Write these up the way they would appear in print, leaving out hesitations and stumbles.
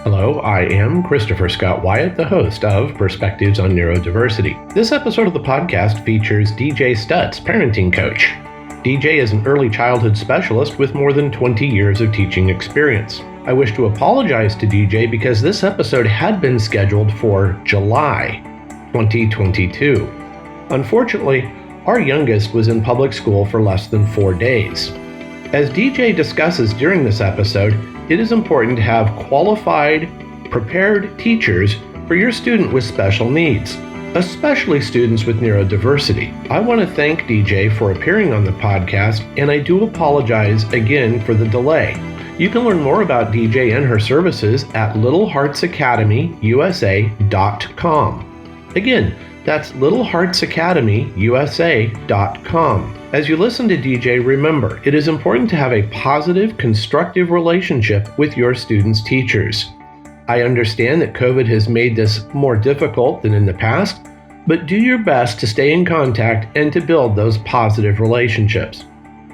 Hello, I am Christopher Scott Wyatt, the host of Perspectives on Neurodiversity. This episode of the podcast features DJ Stutz, parenting coach. DJ is an early childhood specialist with more than 20 years of teaching experience. I wish to apologize to DJ because this episode had been scheduled for July 2022. Unfortunately, our youngest was in public school for less than 4 days. As DJ discusses during this episode, it is important to have qualified, prepared teachers for your student with special needs, especially students with neurodiversity. I want to thank DJ for appearing on the podcast, and I do apologize again for the delay. You can learn more about DJ and her services at littleheartsacademyusa.com. Again, that's littleheartsacademyusa.com. As you listen to DJ, remember, it is important to have a positive, constructive relationship with your students' teachers. I understand that COVID has made this more difficult than in the past, but do your best to stay in contact and to build those positive relationships.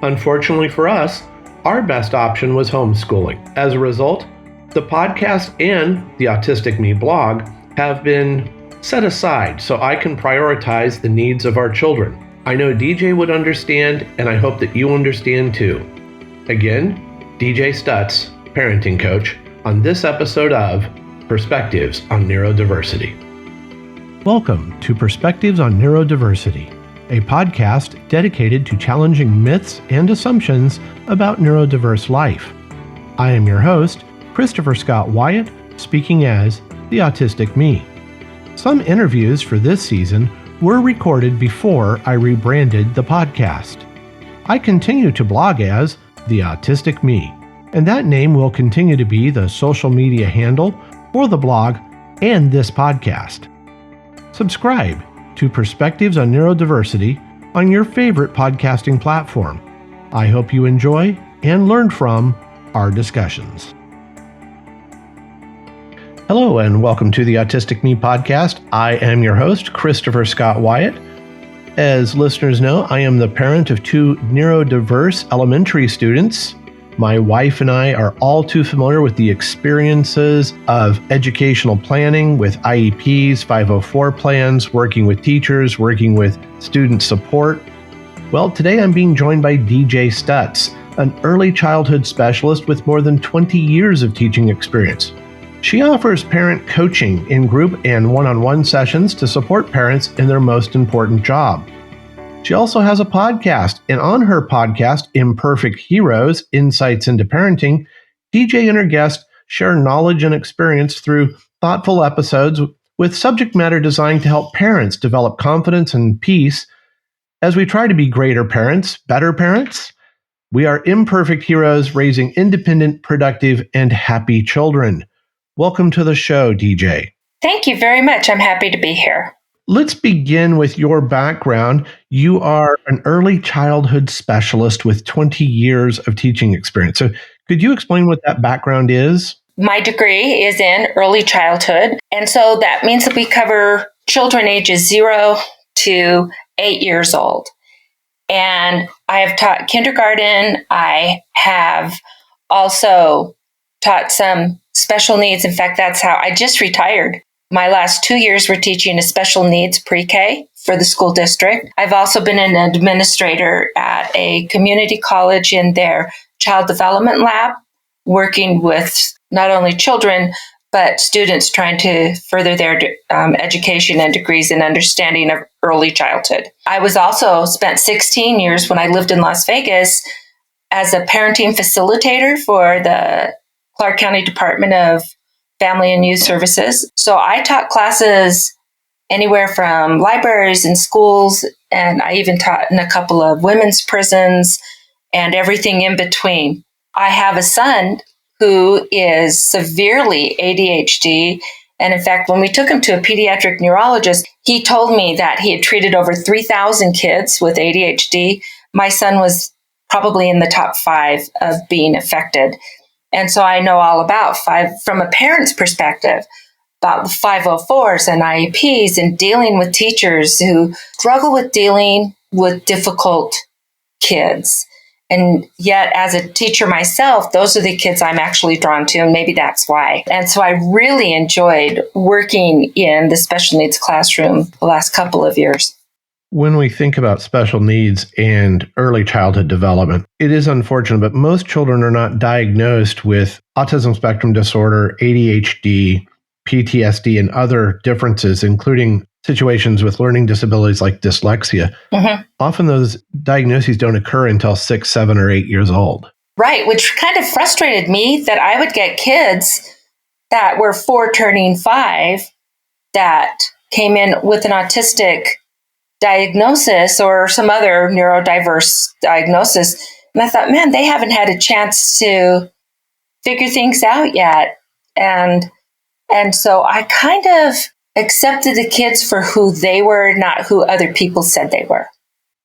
Unfortunately for us, our best option was homeschooling. As a result, the podcast and the Autistic Me blog have been set aside so I can prioritize the needs of our children. I know DJ would understand, and I hope that you understand too. Again, DJ Stutz, parenting coach, on this episode of Perspectives on Neurodiversity. Welcome to Perspectives on Neurodiversity, a podcast dedicated to challenging myths and assumptions about neurodiverse life. I am your host, Christopher Scott Wyatt, speaking as the Autistic Me. Some interviews for this season were recorded before I rebranded the podcast. I continue to blog as The Autistic Me, and that name will continue to be the social media handle for the blog and this podcast. Subscribe to Perspectives on Neurodiversity on your favorite podcasting platform. I hope you enjoy and learn from our discussions. Hello and welcome to the Autistic Me podcast. I am your host, Christopher Scott Wyatt. As listeners know, I am the parent of two neurodiverse elementary students. My wife and I are all too familiar with the experiences of educational planning with IEPs, 504 plans, working with teachers, working with student support. Well, today I'm being joined by DJ Stutz, an early childhood specialist with more than 20 years of teaching experience. She offers parent coaching in group and one-on-one sessions to support parents in their most important job. She also has a podcast, and on her podcast, Imperfect Heroes, Insights into Parenting, DJ and her guest share knowledge and experience through thoughtful episodes with subject matter designed to help parents develop confidence and peace as we try to be greater parents, better parents. We are imperfect heroes raising independent, productive, and happy children. Welcome to the show, DJ. Thank you very much. I'm happy to be here. Let's begin with your background. You are an early childhood specialist with 20 years of teaching experience. So could you explain what that background is? My degree is in early childhood. And so that means that we cover children ages 0 to 8 years old. And I have taught kindergarten. I have also taught some special needs. In fact, that's how I just retired. My last 2 years were teaching a special needs pre-K for the school district. I've also been an administrator at a community college in their child development lab, working with not only children, but students trying to further their education and degrees and understanding of early childhood. I was also spent 16 years when I lived in Las Vegas as a parenting facilitator for the Clark County Department of Family and Youth Services. So I taught classes anywhere from libraries and schools, and I even taught in a couple of women's prisons and everything in between. I have a son who is severely ADHD. And in fact, when we took him to a pediatric neurologist, he told me that he had treated over 3,000 kids with ADHD. My son was probably in the top 5 of being affected. And so I know all about from a parent's perspective, about the 504s and IEPs and dealing with teachers who struggle with dealing with difficult kids. And yet, as a teacher myself, those are the kids I'm actually drawn to, and maybe that's why. And so I really enjoyed working in the special needs classroom the last couple of years. When we think about special needs and early childhood development, it is unfortunate, but most children are not diagnosed with autism spectrum disorder, ADHD, PTSD, and other differences, including situations with learning disabilities like dyslexia. Mm-hmm. Often those diagnoses don't occur until 6, 7, or 8 years old. Right, which kind of frustrated me that I would get kids that were 4 turning 5 that came in with an autistic diagnosis or some other neurodiverse diagnosis. And I thought, man, they haven't had a chance to figure things out yet. And so I kind of accepted the kids for who they were, not who other people said they were.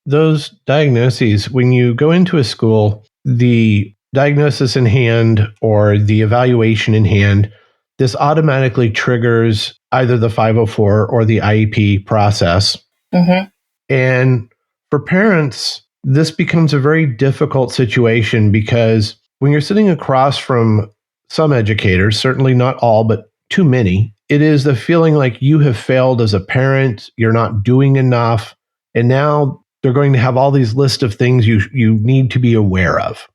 Those diagnoses, when you go into a school, the diagnosis in hand or the evaluation in hand, this automatically triggers either the 504 or the IEP process. Mm-hmm. And for parents, this becomes a very difficult situation because when you're sitting across from some educators, certainly not all, but too many, it is the feeling like you have failed as a parent, you're not doing enough, and now they're going to have all these lists of things you need to be aware of.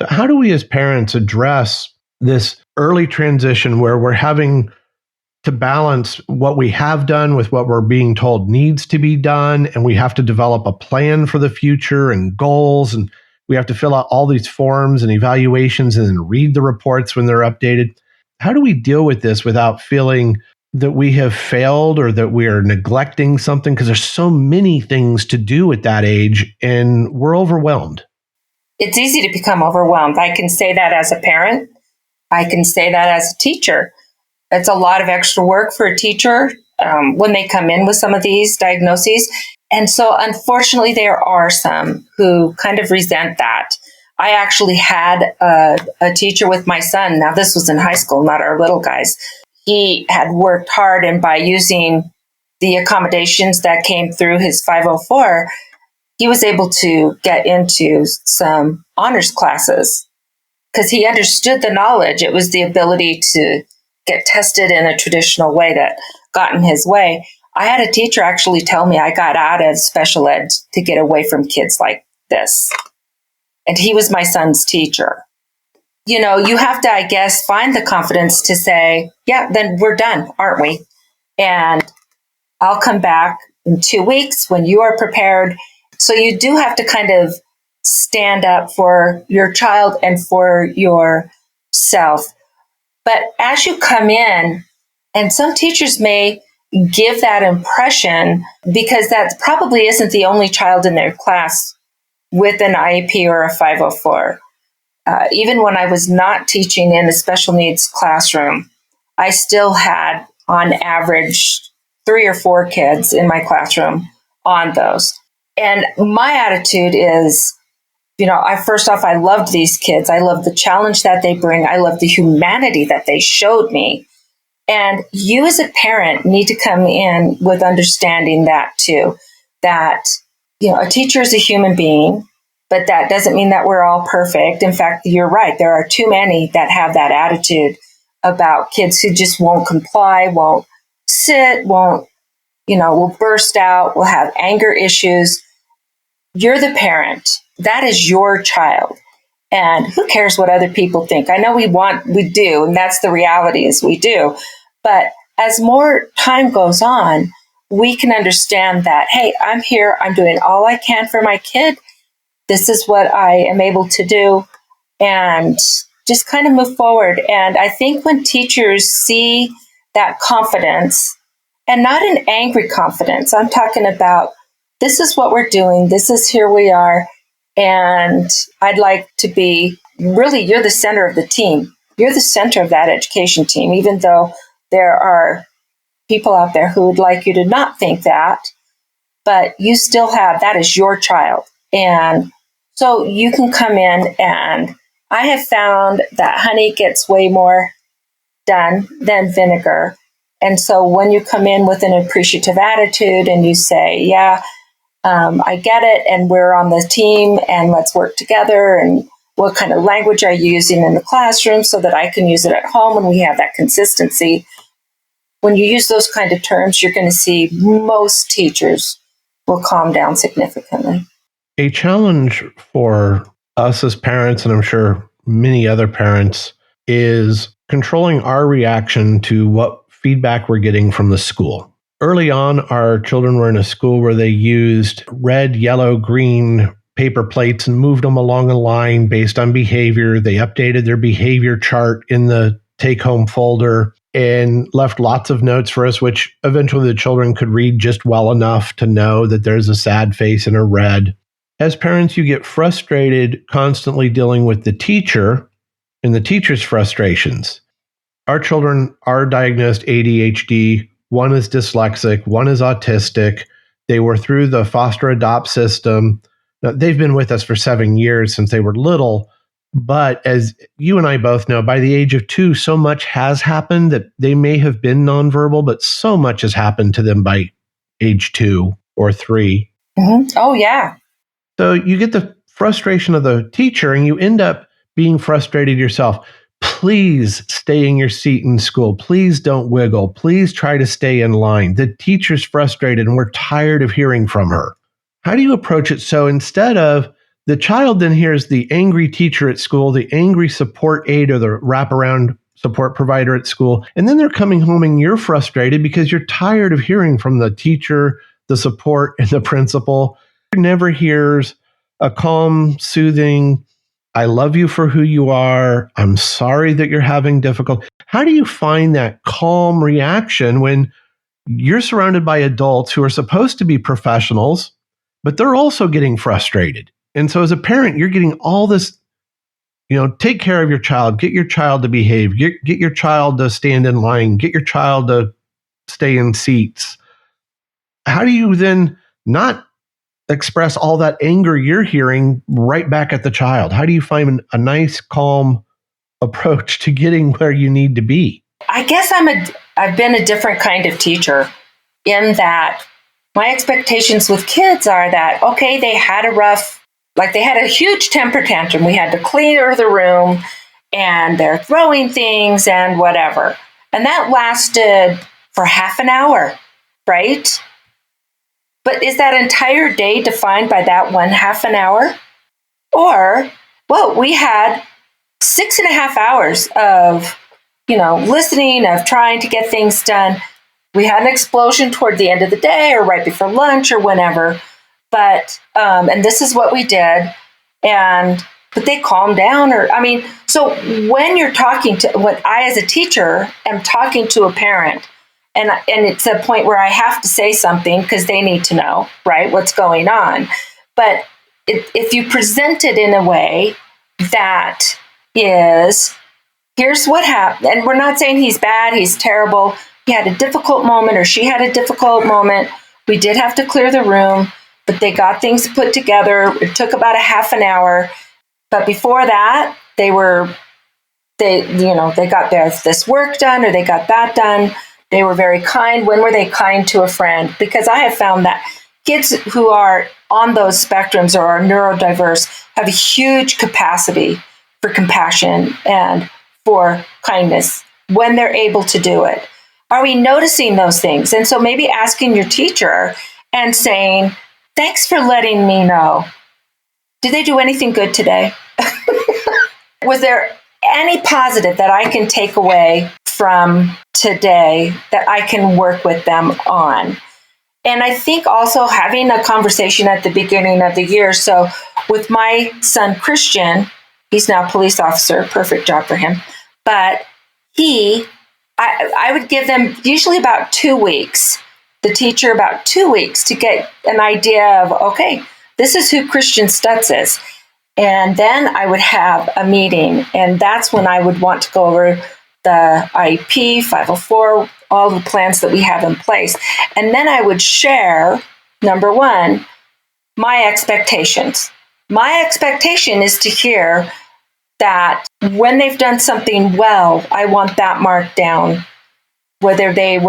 So how do we as parents address this early transition where we're having to balance what we have done with what we're being told needs to be done, and we have to develop a plan for the future and goals, and we have to fill out all these forms and evaluations and then read the reports when they're updated? How do we deal with this without feeling that we have failed or that we are neglecting something? Because there's so many things to do at that age and we're overwhelmed. It's easy to become overwhelmed. I can say that as a parent. I can say that as a teacher. It's a lot of extra work for a teacher when they come in with some of these diagnoses. And so unfortunately, there are some who kind of resent that. I actually had a teacher with my son. Now, this was in high school, not our little guys. He had worked hard, and by using the accommodations that came through his 504, he was able to get into some honors classes because he understood the knowledge. It was the ability to get tested in a traditional way that got in his way. I had a teacher actually tell me I got out of special ed to get away from kids like this. And he was my son's teacher. You know, you have to, I guess, find the confidence to say, yeah, then we're done, aren't we? And I'll come back in 2 weeks when you are prepared. So you do have to kind of stand up for your child and for yourself. But as you come in, and some teachers may give that impression because that probably isn't the only child in their class with an IEP or a 504. Even when I was not teaching in a special needs classroom, I still had, on average, 3 or 4 kids in my classroom on those. And my attitude is, you know, first off, I loved these kids. I love the challenge that they bring. I love the humanity that they showed me. And you as a parent need to come in with understanding that too, that, you know, a teacher is a human being, but that doesn't mean that we're all perfect. In fact, you're right. There are too many that have that attitude about kids who just won't comply, won't sit, won't, you know, will burst out, will have anger issues. You're the parent. That is your child. And who cares what other people think? I know we do, and that's the reality is we do. But as more time goes on, we can understand that, hey, I'm here, I'm doing all I can for my kid. This is what I am able to do, and just kind of move forward. And I think when teachers see that confidence, and not an angry confidence, I'm talking about this is what we're doing, this is here we are, and I'd like to be, really, you're the center of the team. You're the center of that education team, even though there are people out there who would like you to not think that, but you still have, that is your child. And so you can come in, and I have found that honey gets way more done than vinegar. And so when you come in with an appreciative attitude and you say, yeah, I get it, and we're on the team, and let's work together, and what kind of language are you using in the classroom so that I can use it at home, and we have that consistency. When you use those kind of terms, you're going to see most teachers will calm down significantly. A challenge for us as parents, and I'm sure many other parents, is controlling our reaction to what feedback we're getting from the school. Early on, our children were in a school where they used red, yellow, green paper plates and moved them along a line based on behavior. They updated their behavior chart in the take-home folder and left lots of notes for us, which eventually the children could read just well enough to know that there's a sad face in a red. As parents, you get frustrated constantly dealing with the teacher and the teacher's frustrations. Our children are diagnosed ADHD. One is dyslexic, one is autistic. They were through the foster adopt system. Now, they've been with us for 7 years since they were little. But as you and I both know, by the age of 2, so much has happened that they may have been nonverbal, but so much has happened to them by age 2 or 3. Mm-hmm. Oh, yeah. So you get the frustration of the teacher and you end up being frustrated yourself. Please stay in your seat in school. Please don't wiggle. Please try to stay in line. The teacher's frustrated and we're tired of hearing from her. How do you approach it? So instead of the child then hears the angry teacher at school, the angry support aide or the wraparound support provider at school, and then they're coming home and you're frustrated because you're tired of hearing from the teacher, the support, and the principal. Never hears a calm, soothing, I love you for who you are. I'm sorry that you're having difficulty. How do you find that calm reaction when you're surrounded by adults who are supposed to be professionals, but they're also getting frustrated? And so as a parent, you're getting all this, take care of your child, get your child to behave, get your child to stand in line, get your child to stay in seats. How do you then not express all that anger you're hearing right back at the child? How do you find a nice, calm approach to getting where you need to be? I guess I've been a different kind of teacher in that my expectations with kids are that, okay, they had a huge temper tantrum. We had to clear the room and they're throwing things and whatever. And that lasted for half an hour, right? But is that entire day defined by that one half an hour? Or, well, we had 6.5 hours of, listening, of trying to get things done. We had an explosion toward the end of the day or right before lunch or whenever. But, and this is what we did. But they calmed down so when you're when I, as a teacher, am talking to a parent, and it's a point where I have to say something because they need to know, right, what's going on. But if you present it in a way that is, here's what happened, and we're not saying he's bad, he's terrible, he had a difficult moment or she had a difficult moment, we did have to clear the room, but they got things put together. It took about a half an hour. But before that, they got this work done or they got that done. They were very kind. When were they kind to a friend? Because I have found that kids who are on those spectrums or are neurodiverse have a huge capacity for compassion and for kindness when they're able to do it. Are we noticing those things? And so maybe asking your teacher and saying, thanks for letting me know. Did they do anything good today? Was there any positive that I can take away from today that I can work with them on? And I think also having a conversation at the beginning of the year. So with my son, Christian, he's now a police officer, perfect job for him. But I would give them usually about 2 weeks, the teacher about 2 weeks to get an idea of, okay, this is who Christian Stutz is. And then I would have a meeting, and that's when I would want to go over the IEP, 504, all the plans that we have in place. And then I would share, number one, my expectations. My expectation is to hear that when they've done something well, I want that marked down, whether they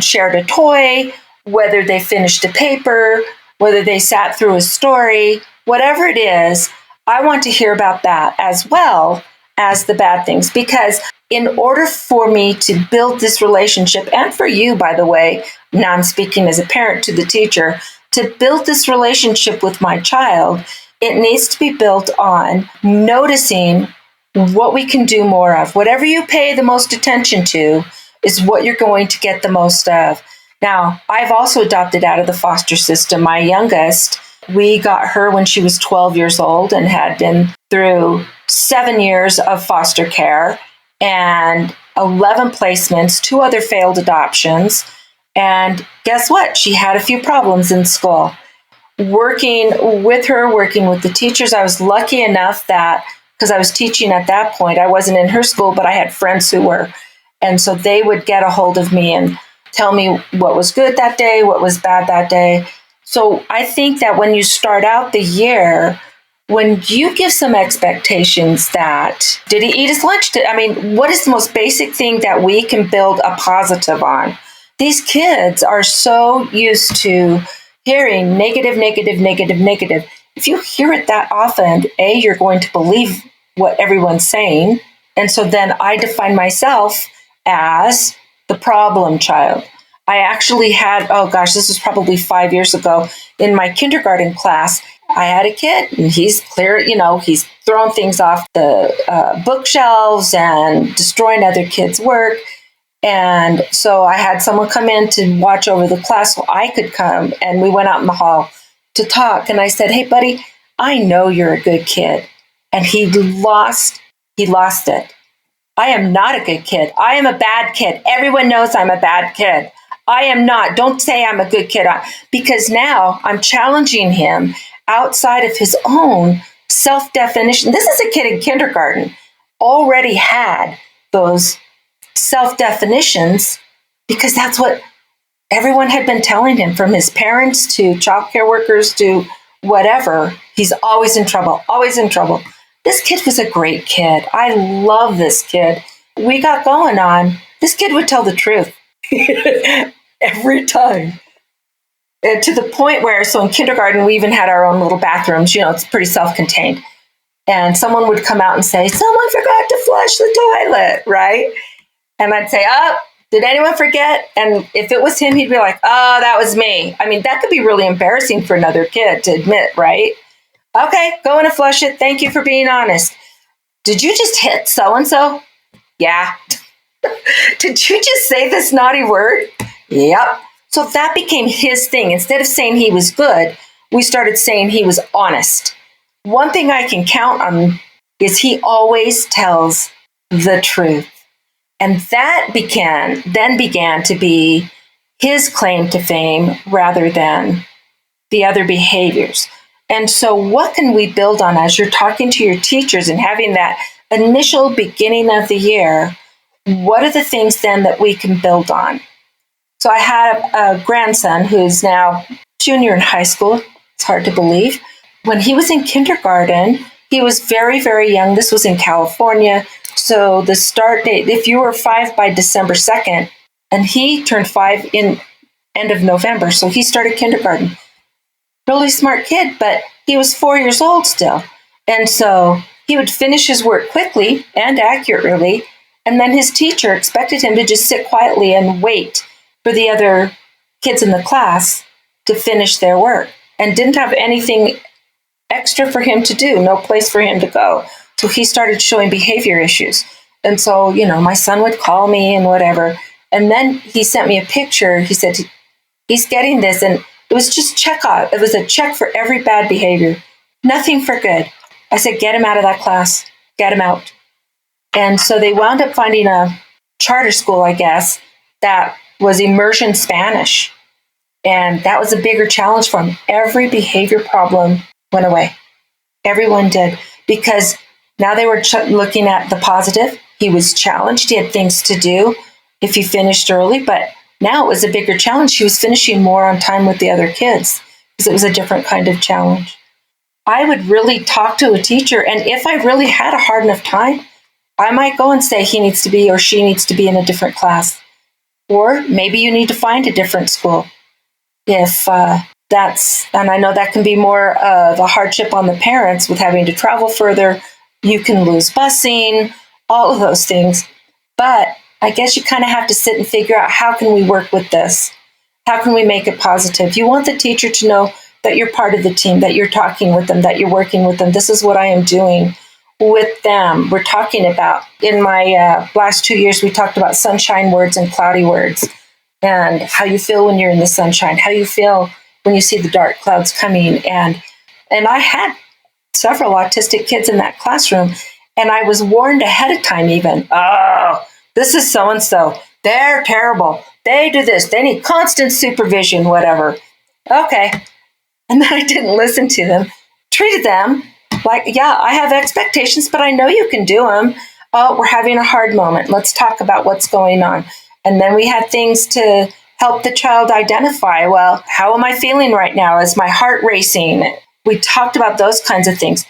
shared a toy, whether they finished a paper, whether they sat through a story, whatever it is, I want to hear about that as well as the bad things. Because in order for me to build this relationship, and for you, by the way, now I'm speaking as a parent to the teacher, to build this relationship with my child, it needs to be built on noticing what we can do more of. Whatever you pay the most attention to is what you're going to get the most of. Now, I've also adopted out of the foster system. My youngest, we got her when she was 12 years old and had been through 7 years of foster care and 11 placements, 2 other failed adoptions. And guess what? She had a few problems in school. Working with her, working with the teachers, I was lucky enough that, because I was teaching at that point, I wasn't in her school, but I had friends who were. And so they would get a hold of me and tell me what was good that day, what was bad that day. So I think that when you start out the year, when you give some expectations that, did he eat his lunch? What is the most basic thing that we can build a positive on? These kids are so used to hearing negative, negative, negative, negative. If you hear it that often, you're going to believe what everyone's saying. And so then I define myself as the problem child. I actually had, this was probably 5 years ago, in my kindergarten class, I had a kid and he's he's throwing things off the bookshelves and destroying other kids' work. And so I had someone come in to watch over the class so I could come, and we went out in the hall to talk. And I said, "Hey, buddy, I know you're a good kid." And he lost it. I am not a good kid. I am a bad kid. Everyone knows I'm a bad kid. I am not. Don't say I'm a good kid, because now I'm challenging him outside of his own self-definition. This is a kid in kindergarten, already had those self-definitions because that's what everyone had been telling him, from his parents to childcare workers to whatever. He's always in trouble, always in trouble. This kid was a great kid. I love this kid. We got going on. This kid would tell the truth every time. And to the point where, so in kindergarten, we even had our own little bathrooms. It's pretty self-contained. And someone would come out and say, "Someone forgot to flush the toilet," right? And I'd say, did anyone forget? And if it was him, he'd be like, "Oh, that was me." That could be really embarrassing for another kid to admit, right? "Okay, go in and flush it. Thank you for being honest." "Did you just hit so-and-so?" "Yeah." "Did you just say this naughty word?" "Yep." So that became his thing. Instead of saying he was good, we started saying he was honest. One thing I can count on is he always tells the truth. And that then began to be his claim to fame rather than the other behaviors. And so what can we build on as you're talking to your teachers and having that initial beginning of the year? What are the things then that we can build on? So I had a grandson who's now junior in high school. It's hard to believe. When he was in kindergarten, he was very, very young. This was in California. So the start date, if you were 5 by December 2nd, and he turned 5 in end of November, so he started kindergarten. Really smart kid, but he was 4 years old still. And so he would finish his work quickly and accurately, and then his teacher expected him to just sit quietly and wait for the other kids in the class to finish their work, and didn't have anything extra for him to do, no place for him to go. So he started showing behavior issues. And so, my son would call me and whatever. And then he sent me a picture. He said, he's getting this. And it was just check off. It was a check for every bad behavior, nothing for good. I said, get him out of that class. Get him out. And so they wound up finding a charter school, I guess, that was immersion Spanish. And that was a bigger challenge for him. Every behavior problem went away. Everyone did. Because now they were looking at the positive. He was challenged. He had things to do if he finished early. But now it was a bigger challenge. He was finishing more on time with the other kids because it was a different kind of challenge. I would really talk to a teacher. And if I really had a hard enough time, I might go and say he needs to be or she needs to be in a different class. Or maybe you need to find a different school if the And I know that can be more of a hardship on the parents with having to travel further. You can lose busing, all of those things. But I guess you kind of have to sit and figure out, how can we work with this? How can we make it positive? You want the teacher to know that you're part of the team, that you're talking with them, that you're working with them. This is what I am doing with them. We're talking about, in my last 2 years, we talked about sunshine words and cloudy words, and how you feel when you're in the sunshine, how you feel when you see the dark clouds coming. And I had several autistic kids in that classroom, and I was warned ahead of time even, oh, this is so-and-so. They're terrible. They do this. They need constant supervision, whatever. Okay. And then I didn't listen to them, treated them like, yeah, I have expectations, but I know you can do them. Oh, we're having a hard moment. Let's talk about what's going on. And then we had things to help the child identify, well, how am I feeling right now? Is my heart racing? We talked about those kinds of things.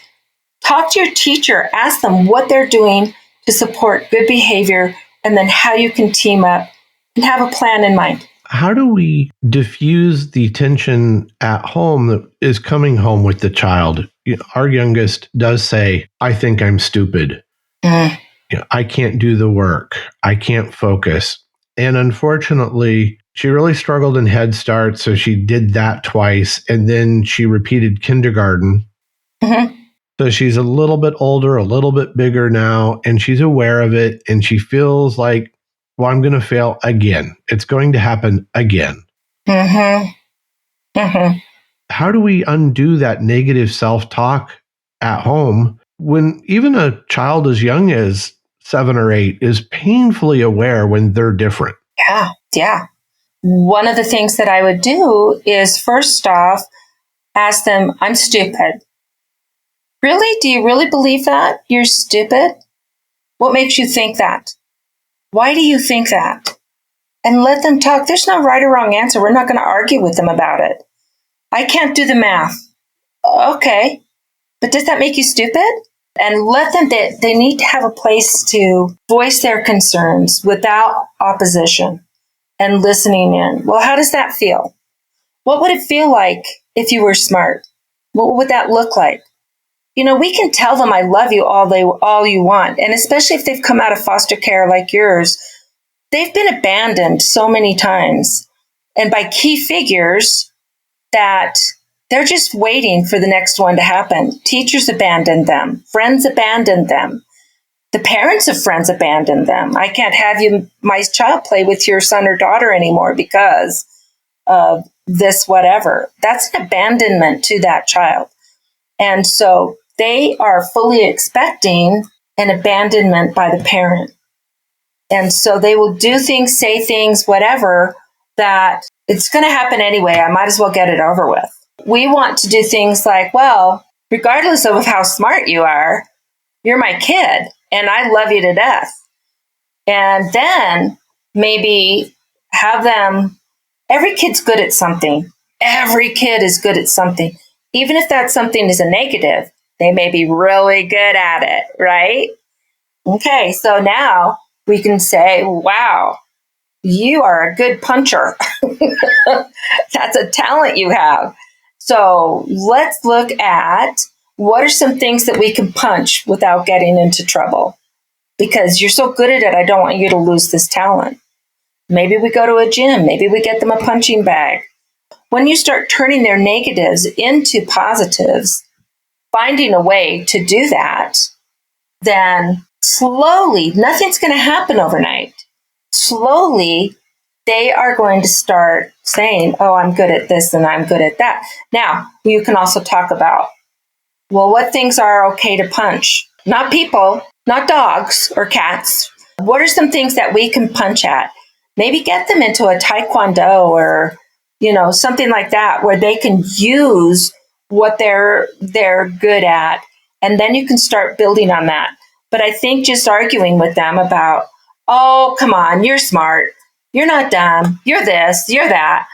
Talk to your teacher, ask them what they're doing to support good behavior, and then how you can team up and have a plan in mind. How do we diffuse the tension at home that is coming home with the child? Our youngest does say, I think I'm stupid. I can't do the work. I can't focus. And unfortunately, she really struggled in Head Start, so she did that twice. And then she repeated kindergarten. Mm-hmm. So she's a little bit older, a little bit bigger now, and she's aware of it. And she feels like, well, I'm going to fail again. It's going to happen again. Mm-hmm. Mm-hmm. How do we undo that negative self-talk at home when even a child as young as 7 or 8 is painfully aware when they're different? Yeah. One of the things that I would do is, first off, ask them, I'm stupid. Really? Do you really believe that? You're stupid? What makes you think that? Why do you think that? And let them talk. There's no right or wrong answer. We're not going to argue with them about it. I can't do the math. Okay. But does that make you stupid? And let them, they need to have a place to voice their concerns without opposition and listening in. Well, how does that feel? What would it feel like if you were smart? What would that look like? We can tell them I love you all you want. And especially if they've come out of foster care like yours, they've been abandoned so many times, and by key figures that they're just waiting for the next one to happen. Teachers abandoned them. Friends abandoned them. The parents of friends abandoned them. I can't have my child play with your son or daughter anymore because of this, whatever. That's an abandonment to that child. And so they are fully expecting an abandonment by the parent. And so they will do things, say things, whatever, that it's going to happen anyway. I might as well get it over with. We want to do things like, well, regardless of how smart you are, you're my kid and I love you to death. And then maybe have them, every kid's good at something. Every kid is good at something. Even if that something is a negative, they may be really good at it, right? Okay, so now we can say, wow, you are a good puncher. That's a talent you have. So let's look at what are some things that we can punch without getting into trouble. Because you're so good at it, I don't want you to lose this talent. Maybe we go to a gym. Maybe we get them a punching bag. When you start turning their negatives into positives, finding a way to do that, then slowly, nothing's going to happen overnight. Slowly, they are going to start saying, oh, I'm good at this and I'm good at that. Now, you can also talk about, well, what things are okay to punch? Not people, not dogs or cats. What are some things that we can punch at? Maybe get them into a taekwondo or, something like that, where they can use what they're good at. And then you can start building on that. But I think just arguing with them about, oh, come on, you're smart. You're not dumb. You're this, you're that.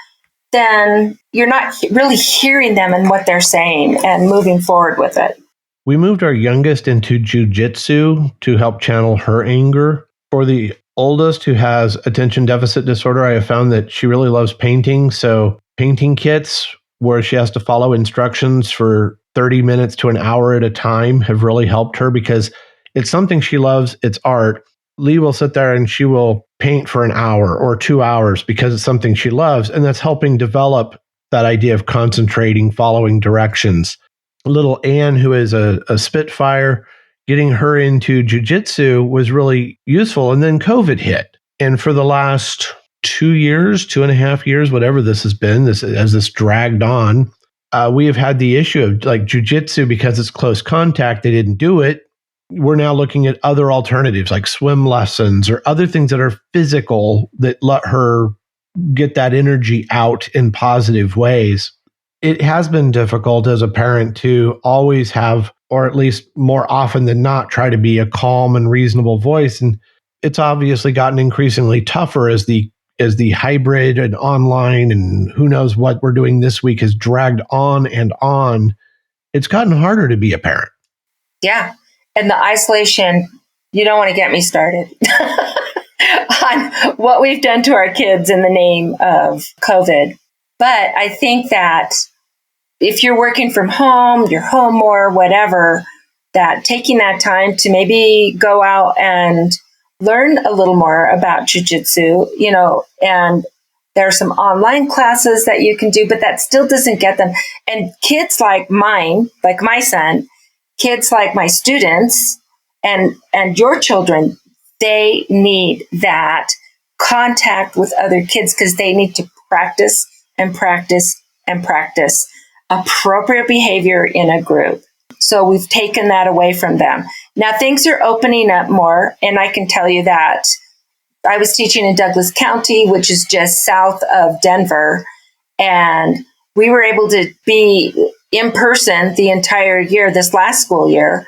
Then you're not really hearing them and what they're saying and moving forward with it. We moved our youngest into jiu-jitsu to help channel her anger. For the oldest, who has attention deficit disorder, I have found that she really loves painting. So painting kits where she has to follow instructions for 30 minutes to an hour at a time have really helped her because it's something she loves. It's art. Lee will sit there and she will paint for an hour or 2 hours because it's something she loves. And that's helping develop that idea of concentrating, following directions. Little Anne, who is a Spitfire, getting her into jujitsu was really useful. And then COVID hit. And for the last 2 years, 2.5 years, whatever this has been, as this dragged on, we have had the issue of like jujitsu, because it's close contact, they didn't do it. We're now looking at other alternatives like swim lessons or other things that are physical that let her get that energy out in positive ways. It has been difficult as a parent to always have, or at least more often than not, try to be a calm and reasonable voice. And it's obviously gotten increasingly tougher as the hybrid and online and who knows what we're doing this week has dragged on and on. It's gotten harder to be a parent. Yeah. And the isolation, you don't want to get me started on what we've done to our kids in the name of COVID. But I think that if you're working from home, you're home more, whatever, that taking that time to maybe go out and learn a little more about jujitsu, and there are some online classes that you can do, but that still doesn't get them. And kids like mine, like my son, kids like my students and your children, they need that contact with other kids because they need to practice and practice and practice appropriate behavior in a group. So we've taken that away from them. Now things are opening up more, and I can tell you that I was teaching in Douglas County, which is just south of Denver, and we were able to be in person the entire year, this last school year,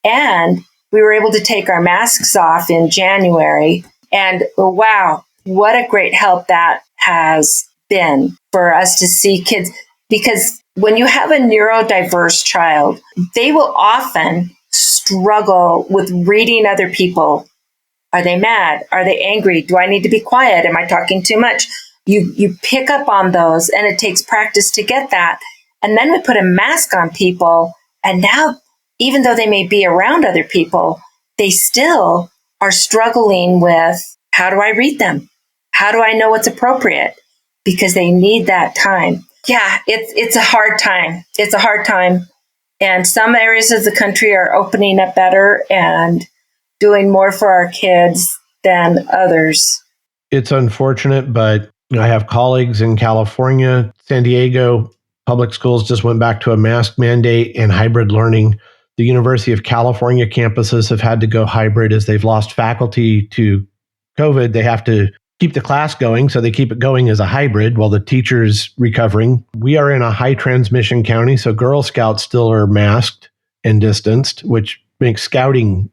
and we were able to take our masks off in January. And wow, what a great help that has been for us to see kids. Because when you have a neurodiverse child, they will often struggle with reading other people. Are they mad? Are they angry? Do I need to be quiet? Am I talking too much? You pick up on those, and it takes practice to get that. And then we put a mask on people, and now, even though they may be around other people, they still are struggling with, how do I read them? How do I know what's appropriate? Because they need that time. Yeah, it's a hard time. It's a hard time. And some areas of the country are opening up better and doing more for our kids than others. It's unfortunate, but I have colleagues in California, San Diego. Public schools just went back to a mask mandate and hybrid learning. The University of California campuses have had to go hybrid as they've lost faculty to COVID. They have to keep the class going, so they keep it going as a hybrid while the teacher's recovering. We are in a high transmission county, so Girl Scouts still are masked and distanced, which makes scouting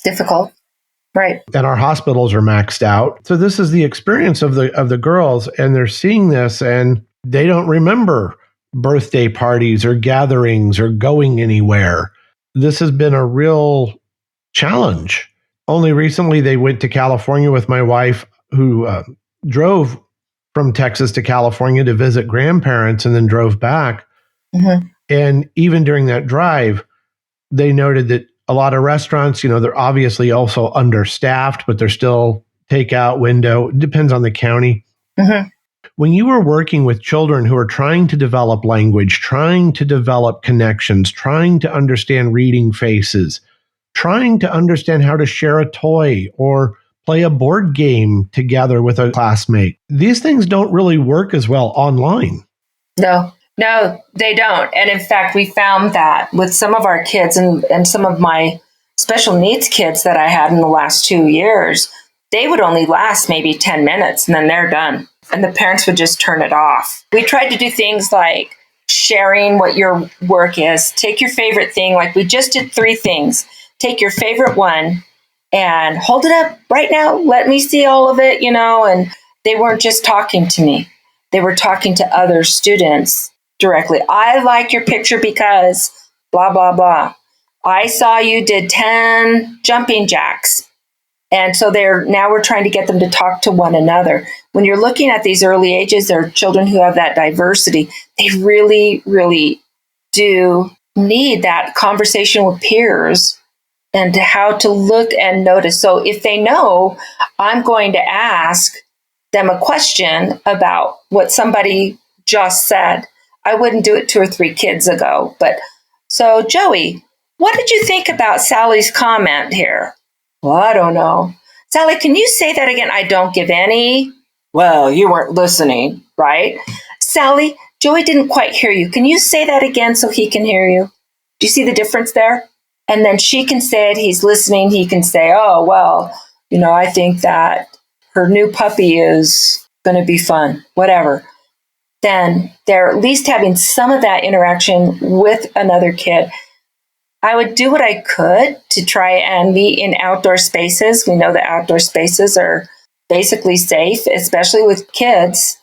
difficult. Right. And our hospitals are maxed out. So this is the experience of the girls, and they're seeing this and they don't remember birthday parties or gatherings or going anywhere. This has been a real challenge. Only recently they went to California with my wife, who drove from Texas to California to visit grandparents and then drove back. Mm-hmm. And even during that drive, they noted that a lot of restaurants, they're obviously also understaffed, but they're still takeout window. It depends on the county. Mm-hmm. When you are working with children who are trying to develop language, trying to develop connections, trying to understand reading faces, trying to understand how to share a toy or play a board game together with a classmate, these things don't really work as well online. No, they don't. And in fact, we found that with some of our kids and some of my special needs kids that I had in the last 2 years, they would only last maybe 10 minutes and then they're done. And the parents would just turn it off. We tried to do things like sharing what your work is. Take your favorite thing. Like we just did 3 things. Take your favorite one and hold it up right now. Let me see all of it, and they weren't just talking to me. They were talking to other students directly. I like your picture because blah, blah, blah. I saw you did 10 jumping jacks. And so we're trying to get them to talk to one another. When you're looking at these early ages, there are children who have that diversity. They really, really do need that conversation with peers and how to look and notice. So if they know I'm going to ask them a question about what somebody just said, I wouldn't do it 2 or 3 kids ago. But so, Joey, what did you think about Sally's comment here? Well, I don't know. Sally, can you say that again? I don't give any. Well, you weren't listening, right? Sally, Joey didn't quite hear you. Can you say that again so he can hear you? Do you see the difference there? And then she can say it. He's listening. He can say, oh, well, I think that her new puppy is going to be fun, whatever. Then they're at least having some of that interaction with another kid. I would do what I could to try and be in outdoor spaces. We know that outdoor spaces are basically safe, especially with kids.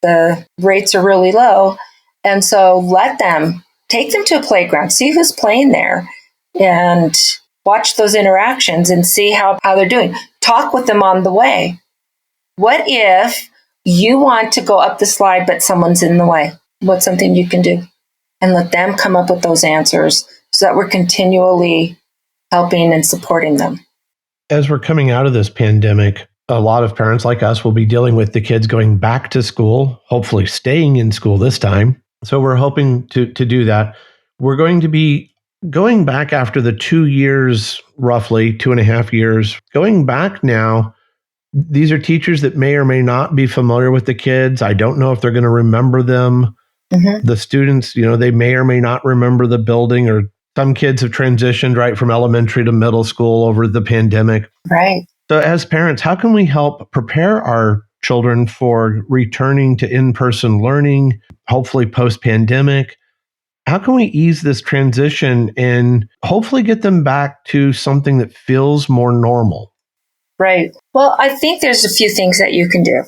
The rates are really low. And so take them to a playground, see who's playing there, and watch those interactions and see how they're doing. Talk with them on the way. What if you want to go up the slide, but someone's in the way? What's something you can do? And let them come up with those answers so that we're continually helping and supporting them. As we're coming out of this pandemic, a lot of parents like us will be dealing with the kids going back to school, hopefully staying in school this time. So we're hoping to do that. We're going to be going back after the 2 years, roughly 2.5 years, going back now. These are teachers that may or may not be familiar with the kids. I don't know if they're going to remember them. Mm-hmm. The students, they may or may not remember the building, or some kids have transitioned right from elementary to middle school over the pandemic. Right. So as parents, how can we help prepare our children for returning to in-person learning, hopefully post-pandemic? How can we ease this transition and hopefully get them back to something that feels more normal? Right. Well, I think there's a few things that you can do.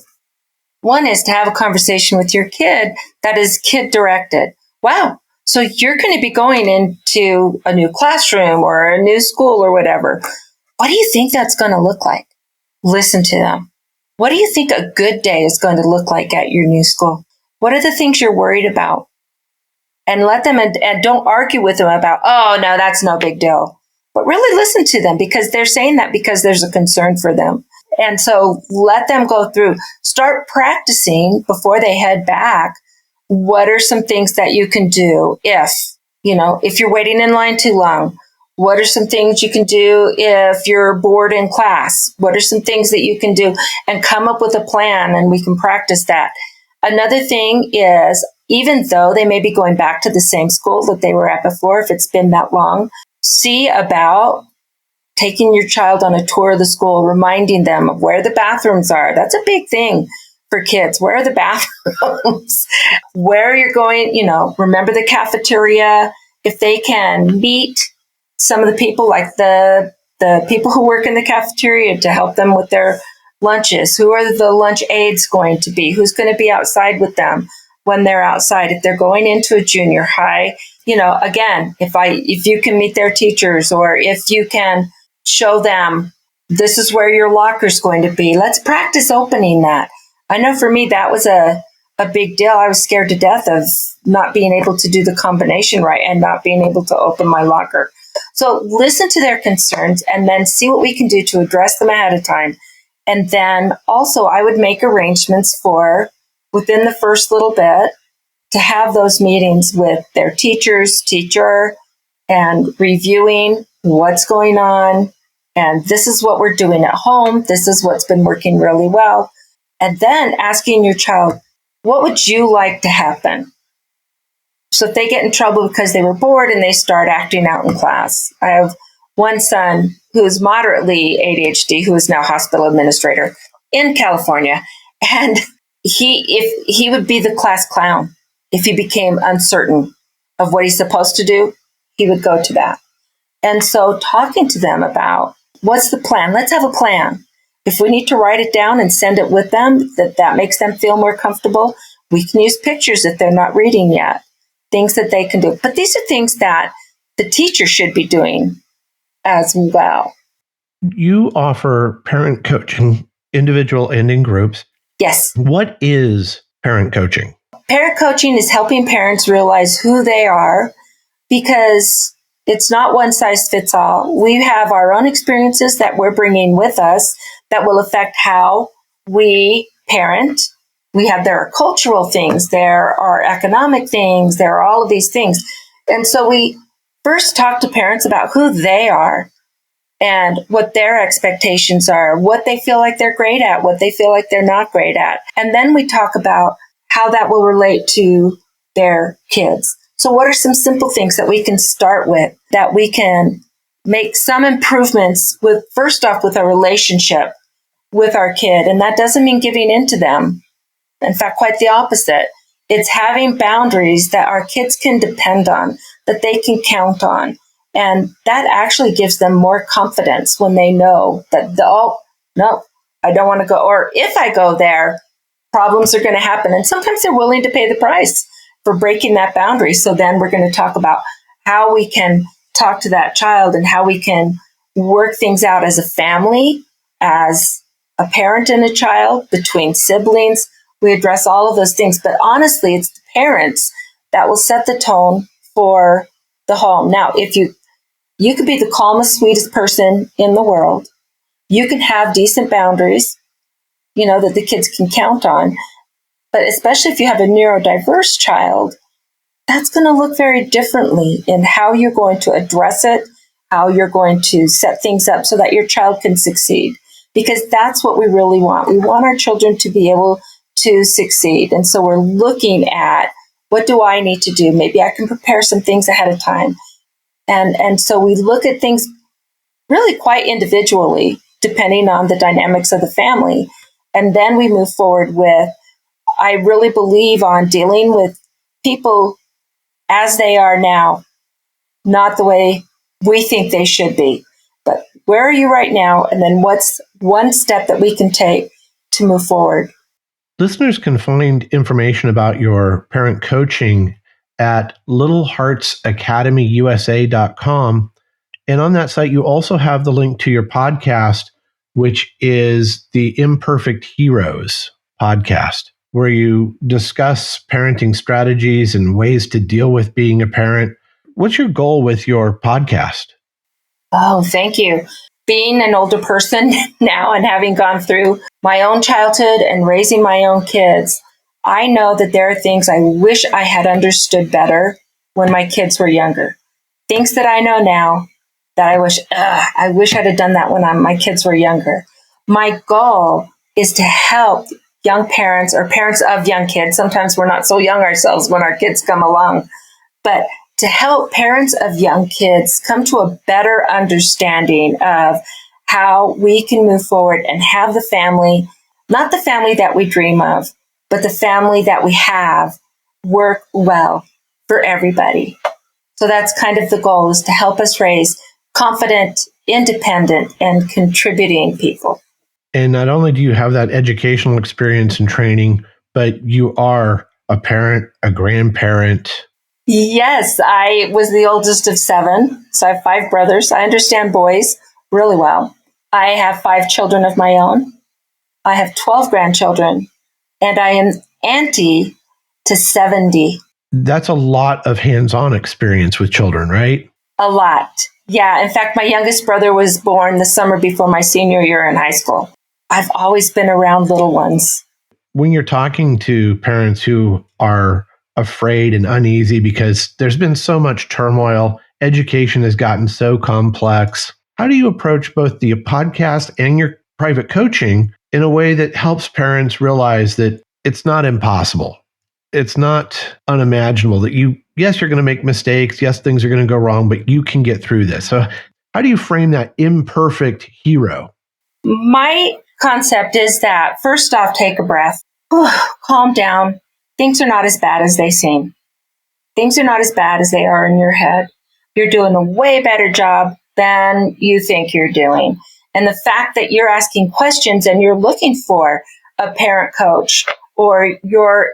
One is to have a conversation with your kid that is kid-directed. Wow. So you're going to be going into a new classroom or a new school or whatever. What do you think that's going to look like? Listen to them. What do you think a good day is going to look like at your new school? What are the things you're worried about? And let them, and don't argue with them about, oh, no, that's no big deal. But really listen to them, because they're saying that because there's a concern for them. And so let them go through. Start practicing before they head back. What are some things that you can do if you're waiting in line too long? What are some things you can do if you're bored in class? What are some things that you can do? And come up with a plan, and we can practice that. Another thing is, even though they may be going back to the same school that they were at before, if it's been that long, see about taking your child on a tour of the school, reminding them of where the bathrooms are. That's a big thing for kids. Where are the bathrooms? Where you're going, remember the cafeteria. If they can meet some of the people, like the people who work in the cafeteria, to help them with their lunches. Who are the lunch aides going to be? Who's going to be outside with them when they're outside? If they're going into a junior high, again, if you can meet their teachers, or if you can show them this is where your locker's going to be. Let's practice opening that. I know for me, that was a big deal. I was scared to death of not being able to do the combination right and not being able to open my locker. So listen to their concerns and then see what we can do to address them ahead of time. And then also I would make arrangements for, within the first little bit, to have those meetings with their teacher, and reviewing what's going on. And this is what we're doing at home. This is what's been working really well. And then asking your child, what would you like to happen? So if they get in trouble because they were bored and they start acting out in class. I have one son who is moderately ADHD, who is now hospital administrator in California. And he would be the class clown. If he became uncertain of what he's supposed to do, he would go to that. And so talking to them about, what's the plan? Let's have a plan. If we need to write it down and send it with them, that makes them feel more comfortable, we can use pictures if they're not reading yet, things that they can do. But these are things that the teacher should be doing as well. You offer parent coaching, individual and in groups. Yes. What is parent coaching? Parent coaching is helping parents realize who they are, because it's not one size fits all. We have our own experiences that we're bringing with us that will affect how we parent. There are cultural things, there are economic things, there are all of these things. And so we first talk to parents about who they are and what their expectations are, what they feel like they're great at, what they feel like they're not great at. And then we talk about how that will relate to their kids. So what are some simple things that we can start with, that we can make some improvements with, first off, with a relationship with our kid? And that doesn't mean giving in to them. In fact, quite the opposite. It's having boundaries that our kids can depend on, that they can count on. And that actually gives them more confidence when they know that, oh, no, I don't want to go. Or if I go there, problems are going to happen. And sometimes they're willing to pay the price for breaking that boundary. So then we're going to talk about how we can talk to that child and how we can work things out as a family, as a parent and a child, between siblings. We address all of those things. But honestly, it's the parents that will set the tone for the home. Now, if you could be the calmest, sweetest person in the world, you can have decent boundaries, that the kids can count on. But especially if you have a neurodiverse child, that's going to look very differently in how you're going to address it, how you're going to set things up so that your child can succeed. Because that's what we really want. We want our children to be able to succeed. And so we're looking at, what do I need to do? Maybe I can prepare some things ahead of time. And so we look at things really quite individually, depending on the dynamics of the family. And then we move forward with, I really believe on dealing with people as they are now, not the way we think they should be. But where are you right now? And then what's one step that we can take to move forward? Listeners can find information about your parent coaching at littleheartsacademyusa.com. And on that site, you also have the link to your podcast, which is the Imperfect Heroes podcast, where you discuss parenting strategies and ways to deal with being a parent. What's your goal with your podcast? Oh, thank you. Being an older person now and having gone through my own childhood and raising my own kids, I know that there are things I wish I had understood better when my kids were younger. Things that I know now that I wish I'd have done that when my kids were younger. My goal is to help young parents or parents of young kids. Sometimes we're not so young ourselves when our kids come along, but to help parents of young kids come to a better understanding of how we can move forward and have the family, not the family that we dream of, but the family that we have, work well for everybody. So that's kind of the goal, is to help us raise confident, independent, and contributing people. And not only do you have that educational experience and training, but you are a parent, a grandparent. Yes, I was the oldest of 7, so I have 5 brothers. I understand boys really well. I have 5 children of my own. I have 12 grandchildren, and I am auntie to 70. That's a lot of hands-on experience with children, right? A lot. Yeah, in fact, my youngest brother was born the summer before my senior year in high school. I've always been around little ones. When you're talking to parents who are afraid and uneasy because there's been so much turmoil, education has gotten so complex, how do you approach both the podcast and your private coaching in a way that helps parents realize that it's not impossible? It's not unimaginable that yes, you're going to make mistakes. Yes, things are going to go wrong, but you can get through this. So how do you frame that imperfect hero? My concept is that, first off, take a breath, calm down. Things are not as bad as they seem. Things are not as bad as they are in your head. You're doing a way better job than you think you're doing. And the fact that you're asking questions and you're looking for a parent coach, or you're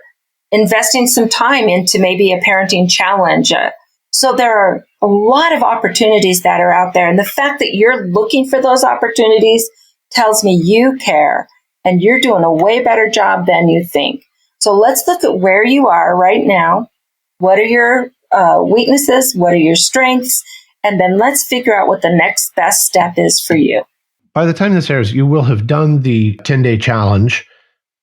investing some time into maybe a parenting challenge. So there are a lot of opportunities that are out there. And the fact that you're looking for those opportunities tells me you care and you're doing a way better job than you think. So let's look at where you are right now. What are your weaknesses? What are your strengths? And then let's figure out what the next best step is for you. By the time this airs, you will have done the 10-day challenge,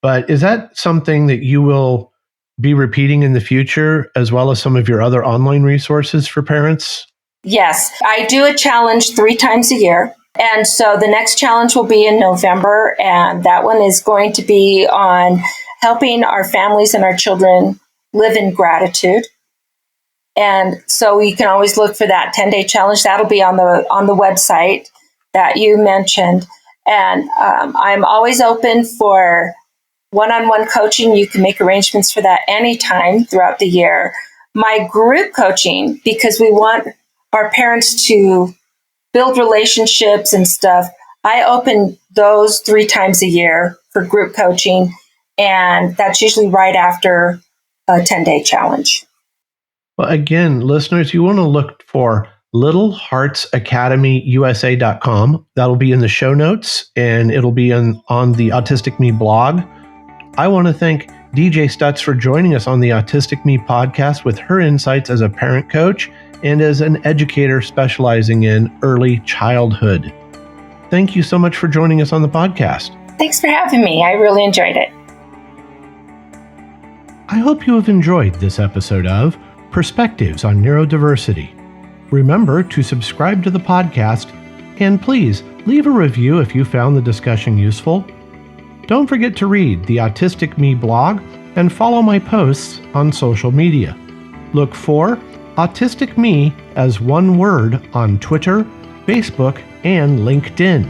but is that something that you will be repeating in the future, as well as some of your other online resources for parents? Yes, I do a challenge 3 times a year. And so the next challenge will be in November, and that one is going to be on helping our families and our children live in gratitude. And so you can always look for that 10-day challenge. That'll be on the website that you mentioned. And I'm always open for one-on-one coaching. You can make arrangements for that anytime throughout the year. My group coaching, because we want our parents to build relationships and stuff, I open those 3 times a year for group coaching. And that's usually right after a 10-day challenge. Well, again, listeners, you want to look for littleheartsacademyusa.com. That'll be in the show notes, and it'll be on the Autistic Me blog. I want to thank DJ Stutz for joining us on the Autistic Me podcast with her insights as a parent coach and as an educator specializing in early childhood. Thank you so much for joining us on the podcast. Thanks for having me. I really enjoyed it. I hope you have enjoyed this episode of Perspectives on Neurodiversity. Remember to subscribe to the podcast, and please leave a review if you found the discussion useful. Don't forget to read the Autistic Me blog and follow my posts on social media. Look for Autistic Me as one word on Twitter, Facebook, and LinkedIn.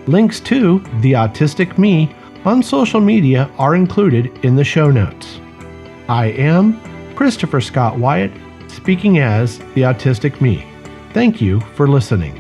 Links to the Autistic Me on social media are included in the show notes. I am Christopher Scott Wyatt, speaking as the Autistic Me. Thank you for listening.